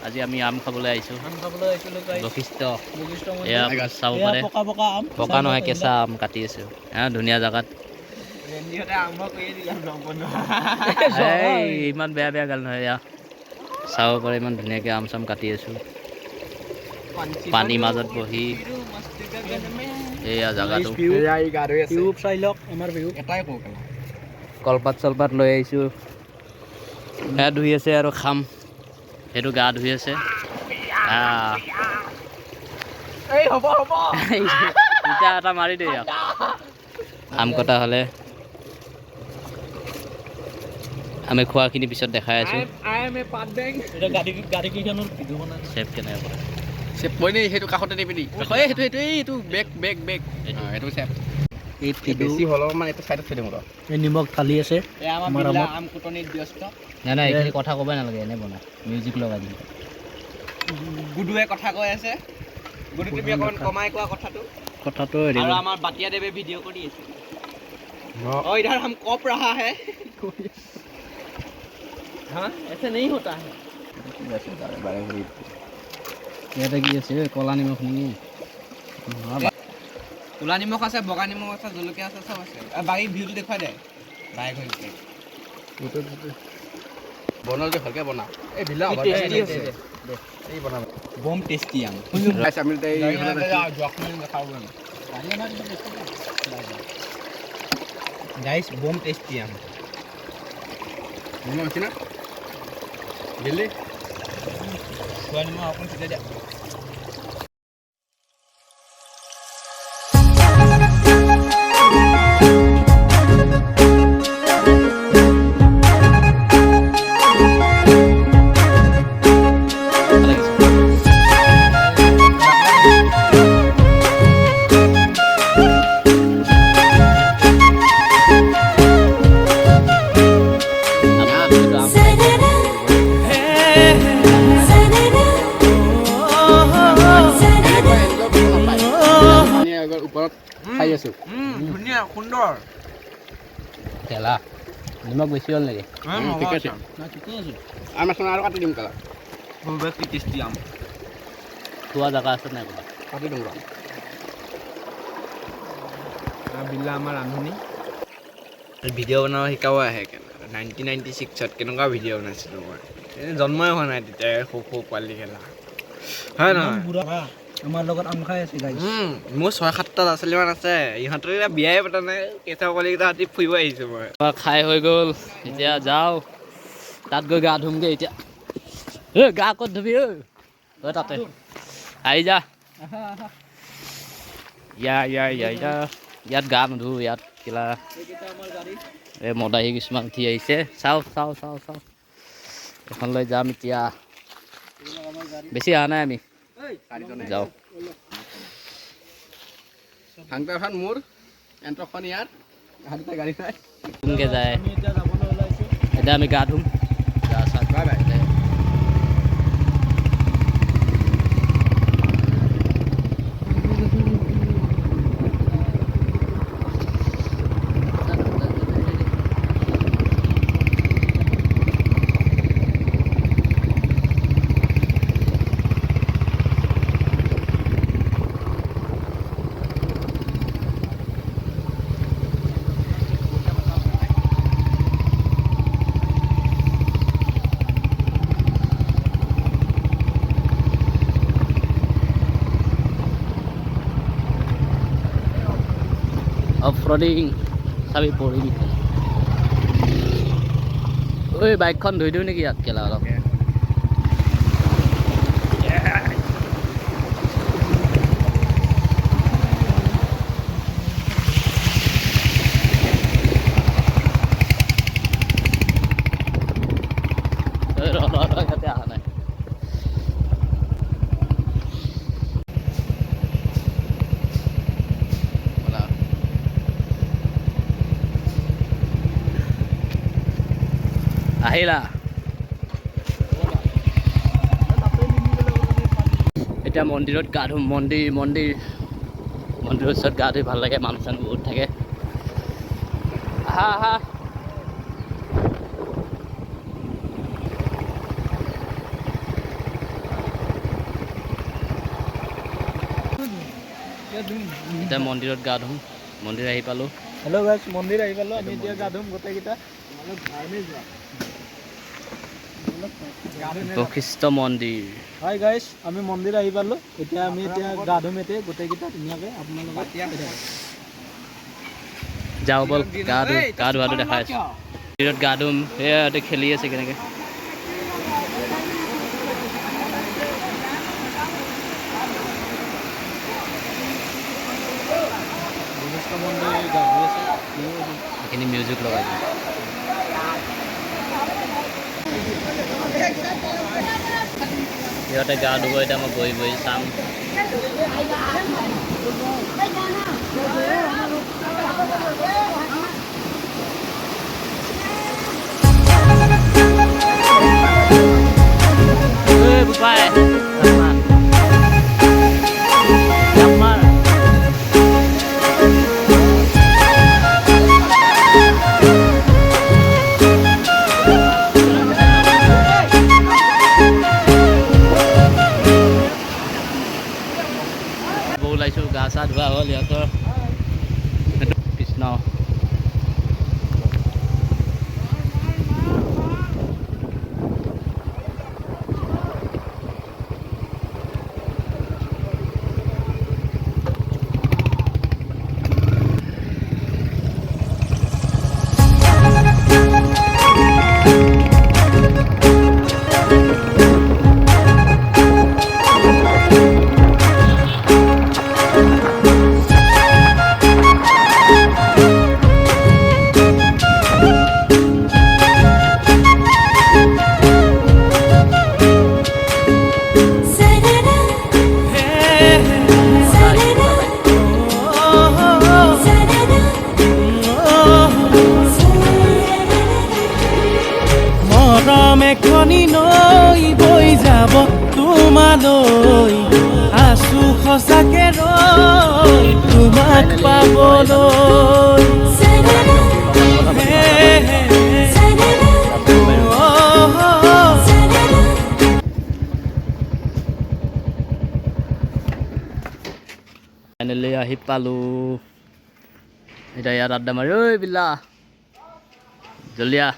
আজি আমি আম খাবলৈ আহিছোঁ বশিষ্ঠ এয়া চাব পাৰে পকা নহয় কেঁচা আম কাটি আছোঁ ধুনীয়া জেগাত ইমান বেয়া বেয়া গাল নহয় এয়া চাব পাৰে ইমান ধুনীয়াকৈ আম চাম কাটি আছোঁ পানীৰ মাজত বহি এয়া জেগাটো কলপাত চলপাত লৈ আহিছোঁ সেয়া ধুই আছে আৰু খাম সেইটো গা ধুই আছে ইটা এটা মাৰি দে আম কটা হ'লে আমি খোৱাখিনি পিছত দেখাই আছোঁ চেফ কেনেকৈ কৰে চেপ মই নে সেইটো কাষতে নিপিনি সেইটো বেগ বেগ বেগ সেইটো চেপ বেছি হ'ল মানে এইটো চাইডত থৈ দিম নিমখ ঢালি আছে আম কুটনিত ব্যস্ত নাই নাই এইখিনি কথা ক'বই নালাগে এনে বনাই মিউজিক লগাই দিম গুডুৱে কথা কৈ আছে গুডু তুমি অকণমান কমাই কোৱা কথাটো আৰু আমাৰ বাটিয়া দেৱে ভিডিঅ' কৰি আছে इधर हम कॉप रहा है हाँ ऐसे नहीं होता है ইয়াতে কি আছে কলা নিমখ নেকি ক'লা নিমখ আছে বগা নিমখ আছে জলকীয়া আছে চব আছে বাকী ভিউটো দেখুৱাই দে বাইক হৈছে বনালে ভালকৈ বনা এই ভিলা এই বনা বম টেষ্টি আম আমি গাইস বম টেষ্টি আম নিমখ আছে না দিল্লি খোৱা নিমখ অকণ চিলাই দিয়া খাই আছোঁ ধুনীয়া সুন্দৰ তেলা নিমখ বেছি হ'ল নেকি ঠিকে আছে আম আছে আৰু কাটি দিম কালা কি টেষ্টি আম খোৱা জেগা আছে নাই ক'ৰবাত কাটি দিম বিলা আমাৰ ৰান্ধনি ভিডিঅ' বনাব শিকাব আহে 1996ত কেনেকুৱা ভিডিঅ' বনাইছিলোঁ মই জন্মই হোৱা নাই তেতিয়া সৰু সৰু পোৱালি খেলা হয় নহয় আমাৰ লগত আম খাই আছে গাইছ মোৰ 6-7টা ল'ৰা ছোৱালীমান আছে ইহঁতৰ এতিয়া বিয়াই পতা নাই কেঁচা পোৱালিকেইটা ৰাতি ফুৰিব আহিছোঁ মই খাই হৈ গ'ল এতিয়া যাওঁ তাত গৈ গা ধুমগৈ এতিয়া গা ক'ত ধুবি তাতে আহি যা ইয়াত গা নুধু ইয়াত কিলা এই মদাহী কিছুমান উঠি আহিছে চাওঁ এখন লৈ যাম এতিয়া বেছি অহা নাই আমি যাওঁ ভাংটাখন মোৰ এণ্ট্ৰখন ইয়াত গাড়ী নাই কোনকৈ যায় এতিয়া আমি গা ধুম গা চা অফৰোডিং চাবি পৰিবি ঐ বাইকখন ধুই দিওঁ নেকি ইয়াত কেলা অলপ ইয়াতে অহা নাই আহিলা এতিয়া মন্দিৰত গা ধুম মন্দিৰৰ ওচৰত গা ধুই ভাল লাগে মানুহ চানুহ বহুত থাকে আহা এতিয়া মন্দিৰত গা ধুম মন্দিৰ আহি পালোঁ হেল্ল' গাইছ মন্দিৰ আহি পালোঁ আমি এতিয়া গা ধুম গোটেইকেইটা বশিষ্ঠ মন্দিৰ হাই গাইছ আমি মন্দিৰ আহি পালোঁ এতিয়া আমি গা ধুম এতিয়া গোটেইকেইটা ধুনীয়াকৈ আপোনালোকক যাওঁ ব'ল গা ধোৱাটো দেখাই আছোঁ মন্দিৰত গা ধুম সেয়া ইয়াতে খেলি আছে কেনেকৈ বশিষ্ঠ মন্দিৰ গা ধুই আছে এইখিনি মিউজিক লগাই দিম সিহঁতে গা ধুব এতিয়া মই বহি বহি চাম Bye. ওলাইছোঁ গা চা ধোৱা হ'ল সিহঁতৰ কৃষ্ণ এখনি নৈ বৈ যাব তোমালৈ আছো সঁচাকে ৰৈ তোমাক পাবলৈ ফাইনেলি আহি পালোঁ এতিয়া ইয়াত আড্ডা মাৰি ঐ বিল্লা জল্দি আহ